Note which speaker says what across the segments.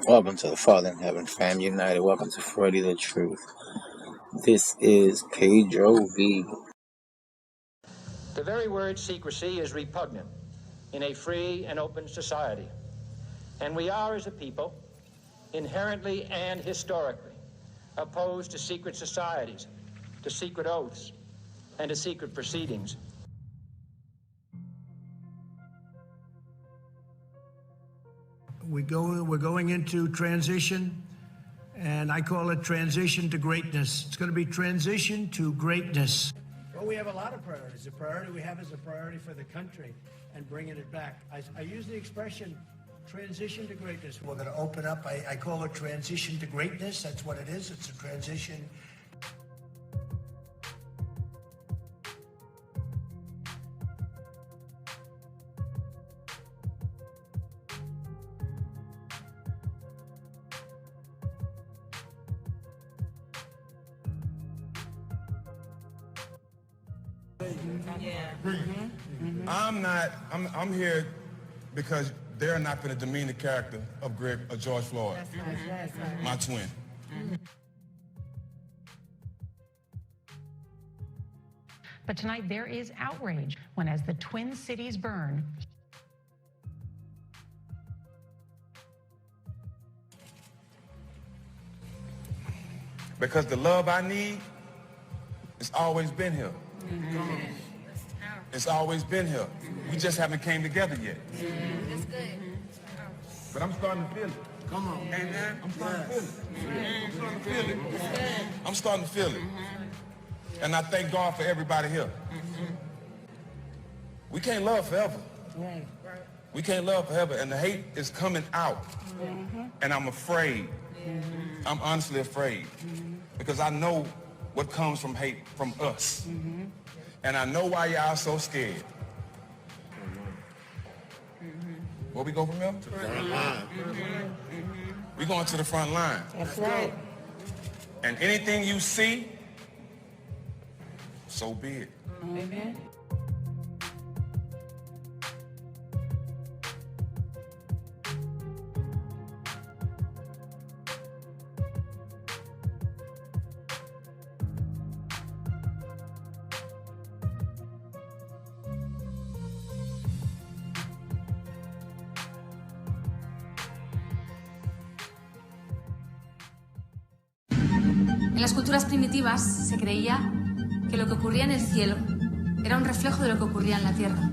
Speaker 1: Welcome to the Father in Heaven, fam united. Welcome to Friday the Truth. This is PayDroV.
Speaker 2: The very word secrecy is repugnant in a free and open society. And we are, as a people, inherently and historically opposed to secret societies, to secret oaths, and to secret proceedings.
Speaker 3: We're going into transition, and I call it transition to greatness. It's going to be transition to greatness. Well, we have a lot of priorities. The priority we have is a priority for the country and bringing it back. I use the expression transition to greatness. We're going to open up. I call it transition to greatness. That's what it is. It's a transition.
Speaker 4: I'm here because they're not going to demean the character of George Floyd, my twin.
Speaker 5: But tonight there is outrage when, as the Twin Cities burn,
Speaker 4: Because the love I need, it's always been here. It's always been here. We just haven't came together yet.
Speaker 6: That's good.
Speaker 4: But I'm starting to feel it. Come on. Amen. I'm starting to feel it. I'm starting to feel it. I'm starting to feel it. And I thank God for everybody here. We can't love forever. We can't love forever. And the hate is coming out. And I'm afraid. I'm honestly afraid. Because I know what comes from hate from us. And I know why y'all so scared. Where we go from here? To the front line. We going to the front line.
Speaker 6: That's right.
Speaker 4: And anything you see, so be it.
Speaker 6: Amen.
Speaker 7: En las culturas primitivas se creía que lo que ocurría en el cielo era un reflejo de lo que ocurría en la tierra.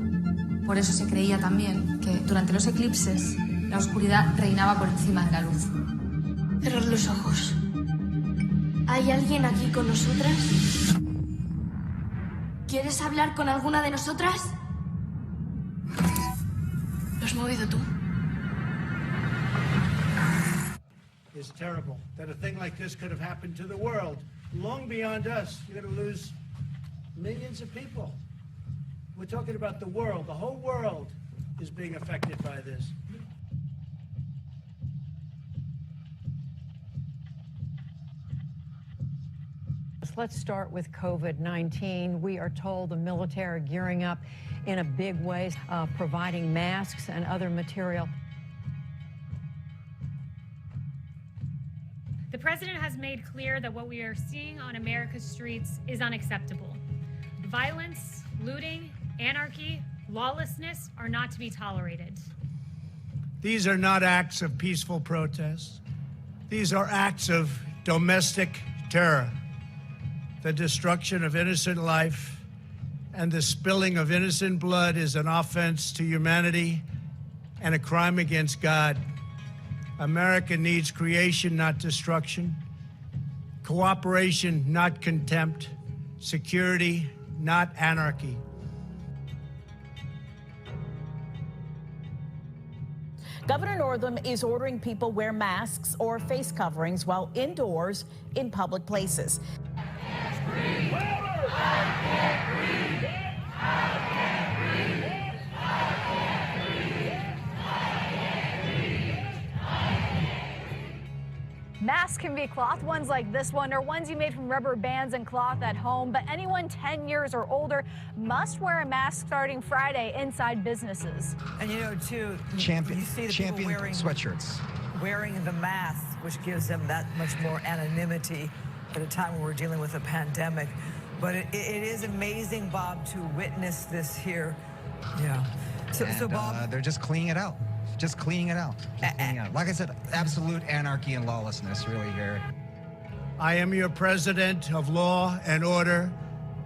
Speaker 7: Por eso se creía también que durante los eclipses la oscuridad reinaba por encima de la luz.
Speaker 8: Cerrad los ojos. ¿Hay alguien aquí con nosotras? ¿Quieres hablar con alguna de nosotras? ¿Lo has movido tú?
Speaker 3: It's terrible that a thing like this could have happened to the world, long beyond us. You're going to lose millions of people. We're talking about the world. The whole world is being affected by this.
Speaker 5: let's start with COVID-19. We are told the military are gearing up in a big way, providing masks and other material.
Speaker 9: The president has made clear that what we are seeing on America's streets is unacceptable. Violence, looting, anarchy, lawlessness are not to be tolerated.
Speaker 3: These are not acts of peaceful protest. These are acts of domestic terror. The destruction of innocent life and the spilling of innocent blood is an offense to humanity and a crime against God. America needs creation, not destruction. Cooperation, not contempt. Security, not anarchy.
Speaker 10: Governor Northam is ordering people wear masks or face coverings while indoors in public places.
Speaker 11: Masks can be cloth ones like this one, or ones you made from rubber bands and cloth at home, but anyone 10 years or older must wear a mask starting Friday inside businesses.
Speaker 12: And you know, too,
Speaker 13: champion
Speaker 12: you see the people wearing
Speaker 13: sweatshirts.
Speaker 12: wearing the mask, which gives them that much more anonymity at a time when we're dealing with a pandemic. But it is amazing, Bob, to witness this here. Yeah. So Bob,
Speaker 13: they're just cleaning it out. Just cleaning it out. Like I said, absolute anarchy and lawlessness really here.
Speaker 3: I am your president of law and order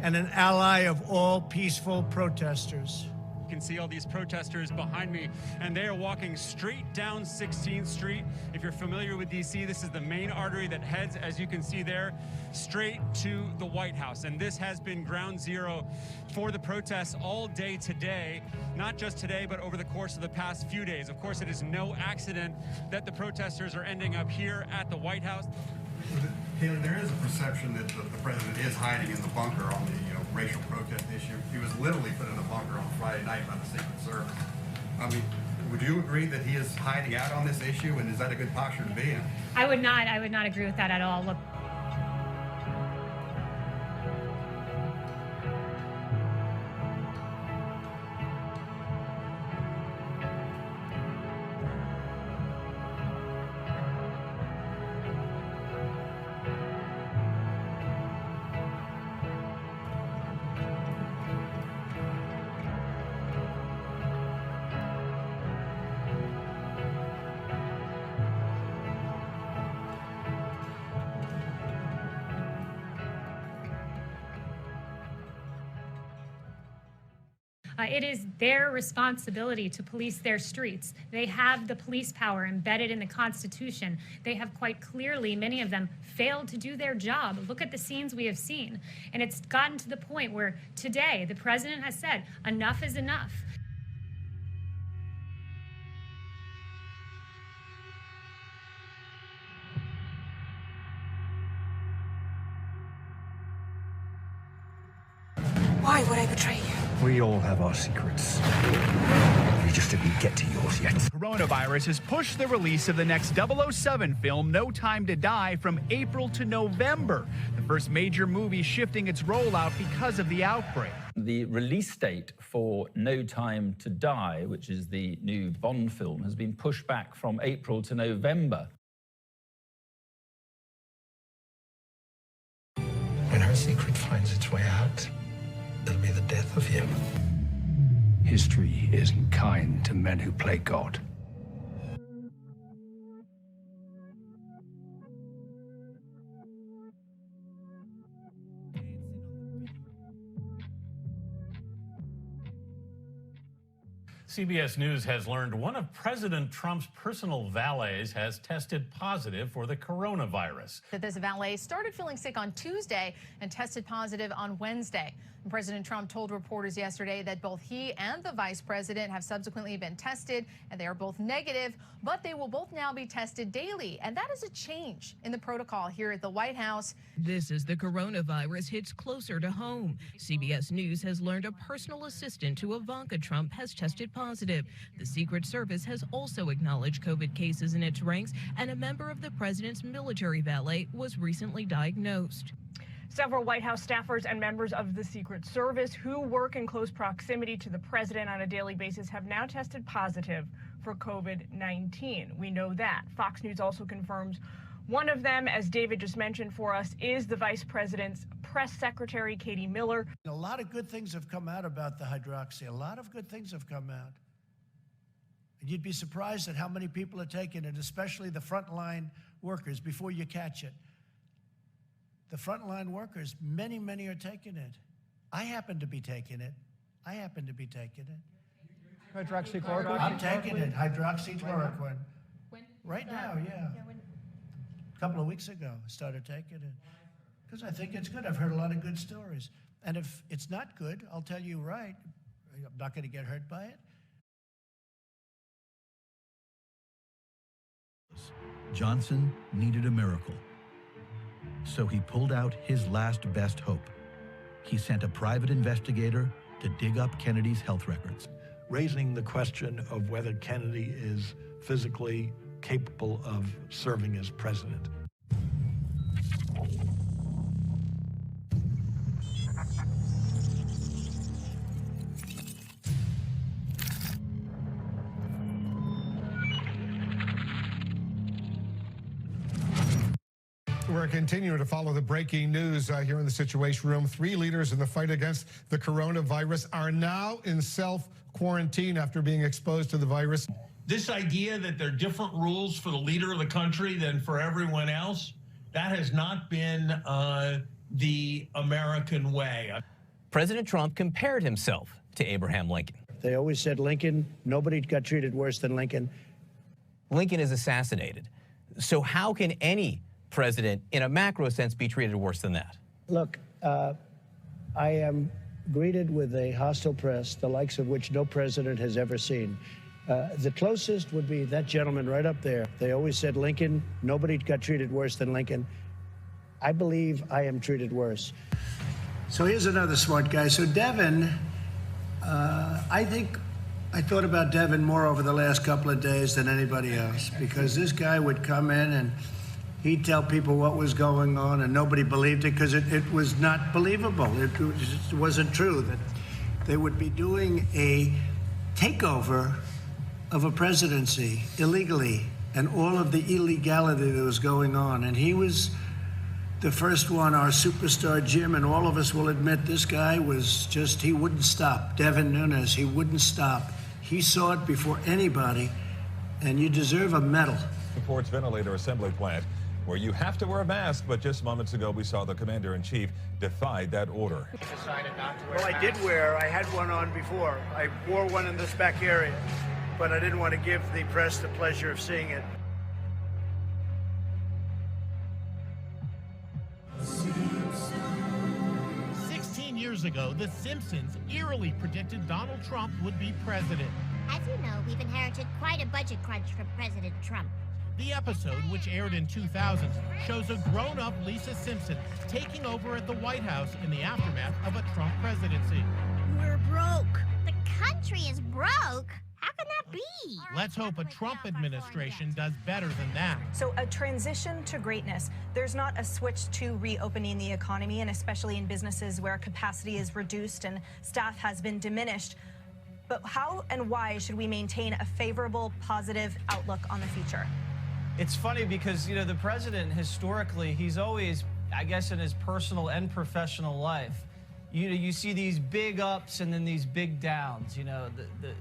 Speaker 3: and an ally of all peaceful protesters.
Speaker 14: You can see all these protesters behind me, and they are walking straight down 16th Street. If you're familiar with D.C., this is the main artery that heads, as you can see there, straight to the White House. And this has been ground zero for the protests all day today, not just today, but over the course of the past few days. Of course, it is no accident that the protesters are ending up here at the White House.
Speaker 15: Haley, there is a perception that the president is hiding in the bunker on the racial protest issue. He was literally put in a bunker on Friday night by the Secret Service. I mean, would you agree that he is hiding out on this issue, and is that a good posture to be in?
Speaker 9: I would not agree with that at all. Look, it is their responsibility to police their streets. They have the police power embedded in the Constitution. They have quite clearly, many of them, failed to do their job. Look at the scenes we have seen. And it's gotten to the point where today the president has said, enough is enough.
Speaker 12: why would I betray you?
Speaker 16: We all have our secrets. You just didn't get to yours yet.
Speaker 17: Coronavirus has pushed the release of the next 007 film, No Time to Die, from April to November. The first major movie shifting its rollout because of the outbreak.
Speaker 18: The release date for No Time to Die, which is the new Bond film, has been pushed back from April to November.
Speaker 16: When her secret finds its way out, it'll be the death of him. History isn't kind to men who play God.
Speaker 19: CBS News has learned one of President Trump's personal valets has tested positive for the coronavirus.
Speaker 20: That this valet started feeling sick on Tuesday and tested positive on Wednesday. President Trump told reporters yesterday that both he and the vice president have subsequently been tested, and they are both negative, but they will both now be tested daily. And that is a change in the protocol here at the White House.
Speaker 21: This as the coronavirus hits closer to home. CBS News has learned a personal assistant to Ivanka Trump has tested positive. The Secret Service has also acknowledged COVID cases in its ranks, and a member of the president's military valet was recently diagnosed.
Speaker 22: Several White House staffers and members of the Secret Service who work in close proximity to the president on a daily basis have now tested positive for COVID-19. We know that. Fox News also confirms one of them, as David just mentioned for us, is the vice president's press secretary, Katie Miller.
Speaker 3: A lot of good things have come out about the hydroxy. A lot of good things have come out. And you'd be surprised at how many people are taking it, especially the frontline workers, before you catch it. The frontline workers, many, many are taking it. I happen to be taking it.
Speaker 23: Hydroxychloroquine?
Speaker 3: I'm taking it, hydroxychloroquine. Right now, yeah. A couple of weeks ago, I started taking it. Because I think it's good. I've heard a lot of good stories. And if it's not good, I'll tell you right. I'm not going to get hurt by it.
Speaker 24: Johnson needed a miracle. So he pulled out his last best hope. He sent a private investigator to dig up Kennedy's health records.
Speaker 25: Raising the question of whether Kennedy is physically capable of serving as president.
Speaker 1: We're continuing to follow the breaking news here in the Situation Room. 3 leaders in the fight against the coronavirus are now in self-quarantine after being exposed to the virus.
Speaker 2: This idea that there are different rules for the leader of the country than for everyone else, that has not been the American way.
Speaker 4: President Trump compared himself to Abraham Lincoln.
Speaker 3: They always said Lincoln, nobody got treated worse than Lincoln.
Speaker 4: Lincoln is assassinated. So how can any president, in a macro sense, be treated worse than that?
Speaker 3: Look, I am greeted with a hostile press, the likes of which no president has ever seen. The closest would be that gentleman right up there. They always said Lincoln, nobody got treated worse than Lincoln. I believe I am treated worse. So here's another smart guy. So Devin, I thought about Devin more over the last couple of days than anybody else, because this guy would come in and he'd tell people what was going on and nobody believed it because it was not believable. It wasn't true that they would be doing a takeover of a presidency illegally and all of the illegality that was going on. And he was the first one, our superstar Jim, and all of us will admit this guy was just, he wouldn't stop. Devin Nunes, he wouldn't stop. He saw it before anybody, and you deserve a medal.
Speaker 6: Port's ventilator assembly plant, where you have to wear a mask, but just moments ago we saw the commander-in-chief defied that order.
Speaker 3: Well, I did I had one on before. I wore one in this back area, but I didn't want to give the press the pleasure of seeing it.
Speaker 23: Years ago, The Simpsons eerily predicted Donald Trump would be president.
Speaker 26: As you know, we've inherited quite a budget crunch from President Trump.
Speaker 23: The episode, which aired in 2000, shows a grown-up Lisa Simpson taking over at the White House in the aftermath of a Trump presidency.
Speaker 26: We're broke. The country is broke? How can that be?
Speaker 23: Let's hope a Trump administration does better than that.
Speaker 22: So a transition to greatness. There's not a switch to reopening the economy, and especially in businesses where capacity is reduced and staff has been diminished. But how and why should we maintain a favorable, positive outlook on the future?
Speaker 27: It's funny because, you know, the president, historically, he's always, I guess, in his personal and professional life, you see these big ups and then these big downs, you know,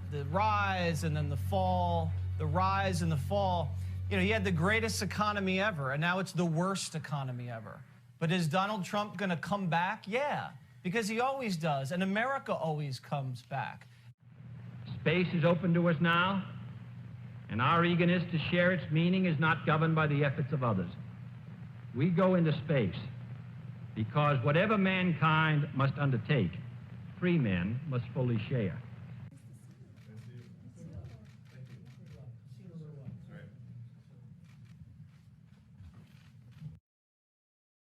Speaker 27: the rise and then the fall, the rise and the fall. You know, he had the greatest economy ever, and now it's the worst economy ever. But is Donald Trump going to come back? Yeah, because he always does, and America always comes back.
Speaker 28: Space is open to us now, and our eagerness to share its meaning is not governed by the efforts of others. We go into space because whatever mankind must undertake, free men must fully share.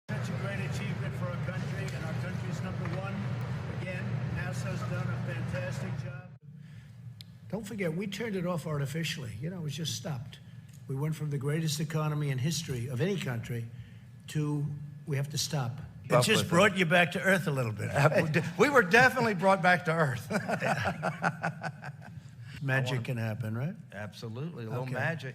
Speaker 3: Such a great achievement for our country, and our country's #1. Again, NASA's done a fantastic job. Don't forget, we turned it off artificially. You know, it was just stopped. We went from the greatest economy in history of any country to we have to stop. It just brought you back to earth a little bit.
Speaker 29: We were definitely brought back to earth.
Speaker 3: Magic can happen, right?
Speaker 29: Absolutely, a little magic.